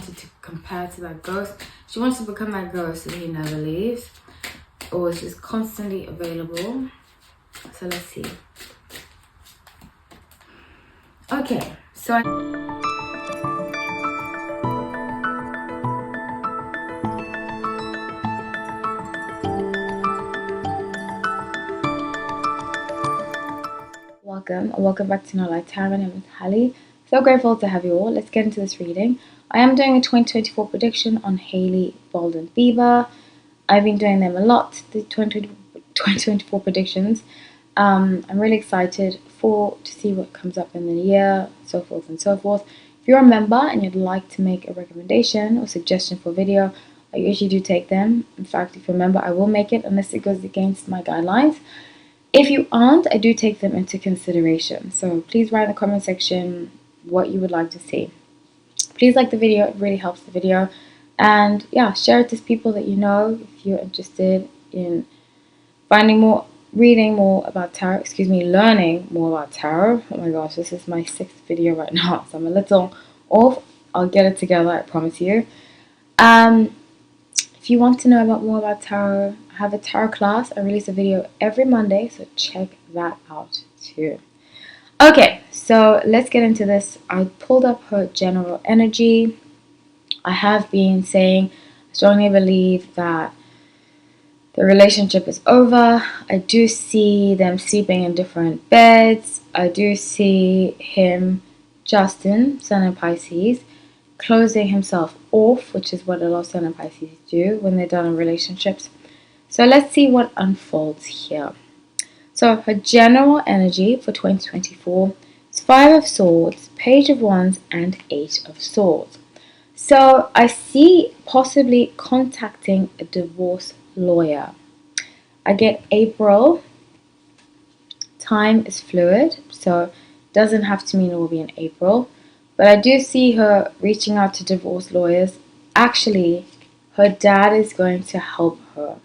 wanted to compare to that ghost. She wants to become that ghost that he never leaves, or is just constantly available. So let's see. Okay, so welcome back to No Light Tarot. My name is Hailey. So grateful to have you all. Let's get into this reading. I am doing a 2024 prediction on Hailey Bieber. I've been doing them a lot, the 2024 predictions. I'm really excited to see what comes up in the year, so forth and so forth. If you're a member and you'd like to make a recommendation or suggestion for a video, I usually do take them. In fact, if you're a member, I will make it unless it goes against my guidelines. If you aren't, I do take them into consideration. So please write in the comment section what you would like to see. Please like the video, it really helps the video. And yeah, share it to people that you know if you're interested in learning more about tarot. Oh my gosh, this is my 6th video right now, so I'm a little off. I'll get it together, I promise you. If you want to know more about tarot, I have a tarot class. I release a video every Monday, so check that out too. Okay, so let's get into this. I pulled up her general energy. I have been saying I strongly believe that the relationship is over. I do see them sleeping in different beds. I do see him, Justin, Sun in Pisces, closing himself off, which is what a lot of Sun and Pisces do when they're done in relationships. So let's see what unfolds here. So her general energy for 2024 is 5 of Swords, Page of Wands, and 8 of Swords. So I see possibly contacting a divorce lawyer. I get April. Time is fluid, so it doesn't have to mean it will be in April. But I do see her reaching out to divorce lawyers. Actually, her dad is going to help her.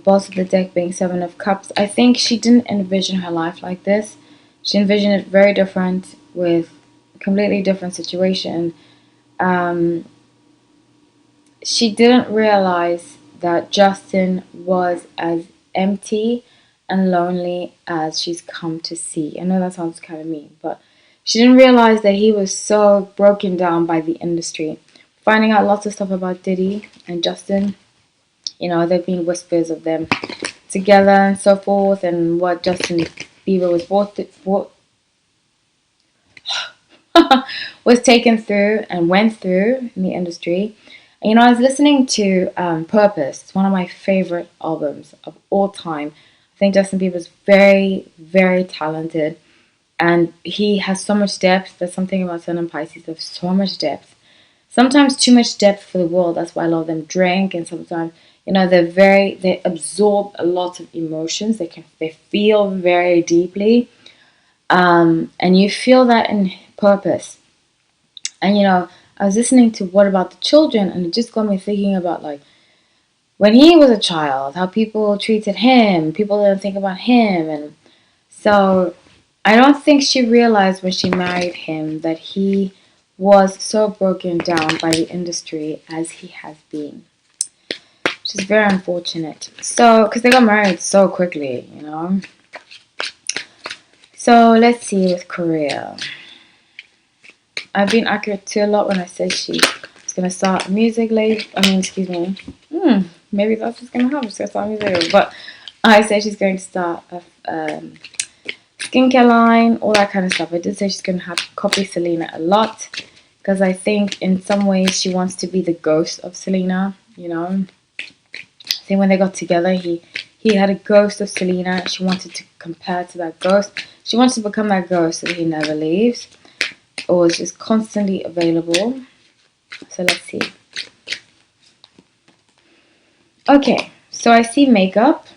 Boss of the deck being 7 of Cups. I think she didn't envision her life like this. She envisioned it very different, with a completely different situation. She didn't realize that Justin was as empty and lonely as she's come to see. I know that sounds kind of mean, but she didn't realize that he was so broken down by the industry. Finding out lots of stuff about Diddy and Justin. You know, there have been whispers of them together and so forth, and what Justin Bieber was taken through and went through in the industry. And, you know, I was listening to Purpose. It's one of my favorite albums of all time. I think Justin Bieber is very, very talented. And he has so much depth. There's something about Sun and Pisces. They have so much depth. Sometimes too much depth for the world. That's why a lot of them drink. And sometimes, you know, they absorb a lot of emotions. They feel very deeply. And you feel that in Purpose. And, you know, I was listening to What About the Children, and it just got me thinking about, like, when he was a child, how people treated him. People didn't think about him. And so I don't think she realized when she married him that he was so broken down by the industry as he has been. Which is very unfortunate. So, because they got married so quickly, you know. So, let's see with career. I've been accurate too a lot when I said she's going to start music maybe that's what's going to happen. She's going to start music. But I said she's going to start a skincare line, all that kind of stuff. I did say she's going to copy Selena a lot, because I think in some ways she wants to be the ghost of Selena, you know. I think when they got together, he had a ghost of Selena. She wanted to compare to that ghost. She wants to become that ghost that he never leaves, or is just constantly available. So let's see. Okay, so I see makeup,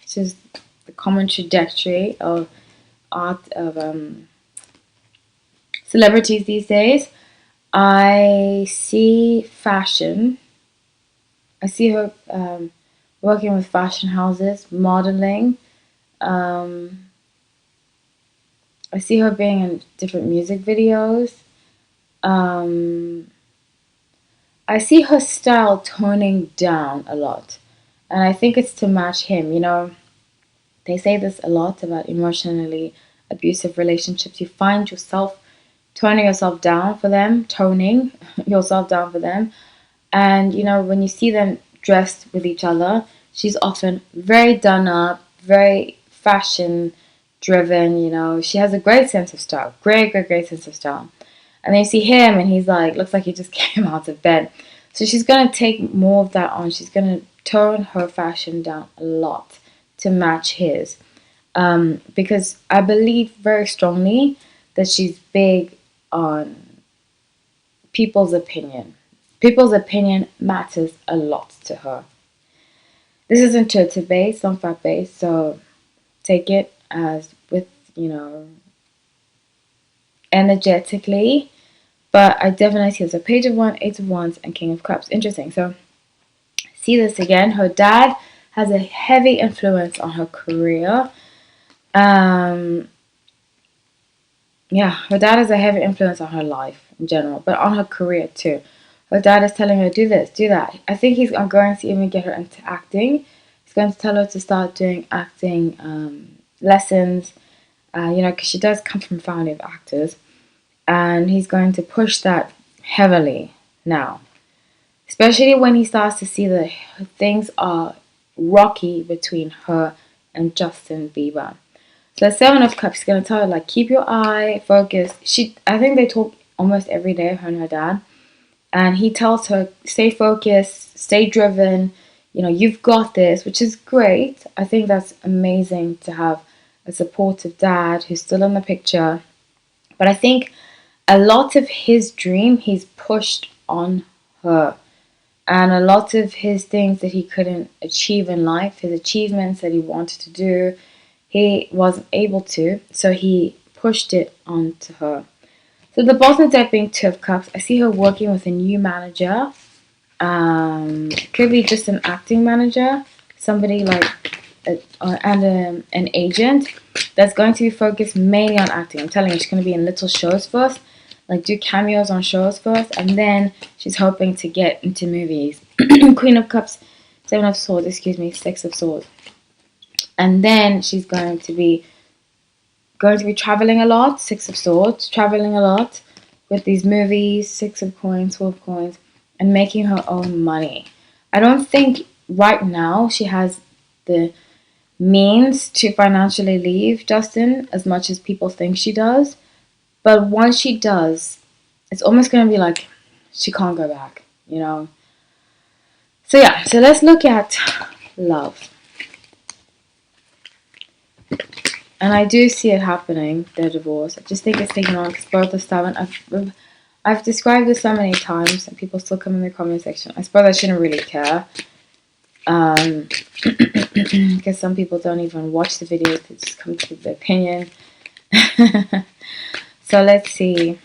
which is the common trajectory of art of celebrities these days. I see fashion. I see her working with fashion houses, modeling. I see her being in different music videos. Um, I see her style toning down a lot. And I think it's to match him. You know, they say this a lot about emotionally abusive relationships. You find yourself toning yourself down for them, toning yourself down for them. And, you know, when you see them dressed with each other, she's often very done up, very fashion driven, you know. She has a great sense of style, great sense of style. And then you see him and he's like, looks like he just came out of bed. So she's going to take more of that on. She's going to tone her fashion down a lot to match his. Because I believe very strongly that she's big on people's opinion. People's opinion matters a lot to her. This is intuitive based, not fact based, so take it as with, you know, energetically. But I definitely see there's a Page of Wands, Eight of Wands, and King of Cups. Interesting. So see this again. Her dad has a heavy influence on her career. Yeah, her dad has a heavy influence on her life in general, but on her career too. Her dad is telling her, do this, do that. I think he's going to even get her into acting. He's going to tell her to start doing acting lessons, you know, because she does come from a family of actors. And he's going to push that heavily now. Especially when he starts to see that things are rocky between her and Justin Bieber. So the Seven of Cups is going to tell her, like, keep your eye focused. I think they talk almost every day, her and her dad. And he tells her, stay focused, stay driven. You know, you've got this, which is great. I think that's amazing to have a supportive dad who's still in the picture. But I think a lot of his dream, he's pushed on her. And a lot of his things that he couldn't achieve in life, his achievements that he wanted to do, he wasn't able to. So he pushed it onto her. So the bottom deck being Two of Cups, I see her working with a new manager. Could be just an acting manager, somebody like an agent that's going to be focused mainly on acting. I'm telling you, she's going to be in little shows first, like do cameos on shows first, and then she's hoping to get into movies. Queen of Cups, Seven of Swords, Six of Swords, and then she's going to be traveling a lot. Six of Swords, traveling a lot with these movies. Six of Coins, Four of Coins, and making her own money. I don't think right now she has the means to financially leave Justin as much as people think she does. But once she does, it's almost going to be like she can't go back, you know. So yeah, so let's look at love. And I do see it happening, their divorce. I just think it's taking on because both are stubborn. I've described this so many times and people still come in the comment section. I suppose I shouldn't really care. Because some people don't even watch the videos, they just come to the opinion. So let's see.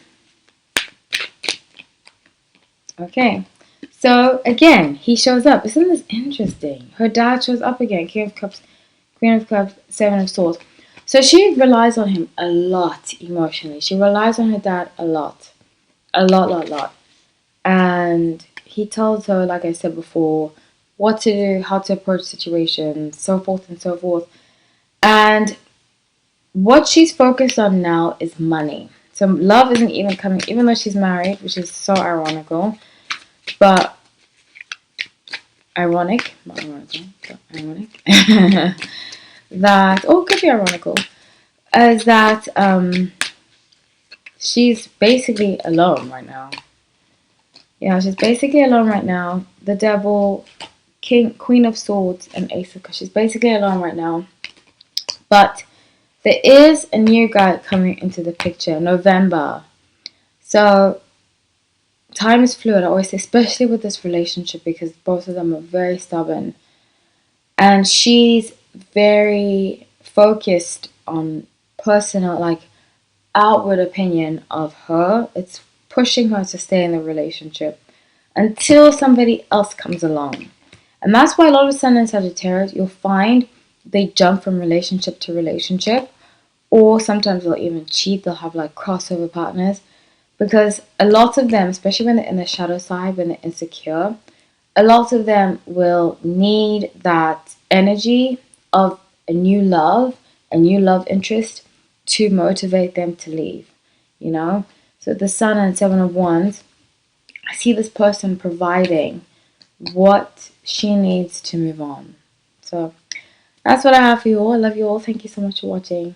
Okay. So again, he shows up. Isn't this interesting? Her dad shows up again. King of Cups, Queen of Cups, Seven of Swords. So she relies on him a lot emotionally. She relies on her dad a lot. A lot. And he tells her, like I said before, what to do, how to approach situations, so forth and so forth. And what she's focused on now is money. So love isn't even coming, even though she's married, which is so ironical. But ironic, not ironical, but ironic. That, oh, it could be ironical, is that she's basically alone right now. Yeah, she's basically alone right now. The Devil, Queen of Swords, and Ace of Cups. She's basically alone right now. But there is a new guy coming into the picture, November. So time is fluid, I always say, especially with this relationship, because both of them are very stubborn. And she's very focused on personal, like, outward opinion of her. It's pushing her to stay in the relationship until somebody else comes along. And that's why a lot of Sun and Sagittarius, you'll find they jump from relationship to relationship, or sometimes they'll even cheat. They'll have like crossover partners Because a lot of them, especially when they're in the shadow side, when they're insecure, a lot of them will need that energy of a new love interest to motivate them to leave, you know? So the Sun and Seven of Wands, I see this person providing what she needs to move on. So that's what I have for you all. I love you all. Thank you so much for watching.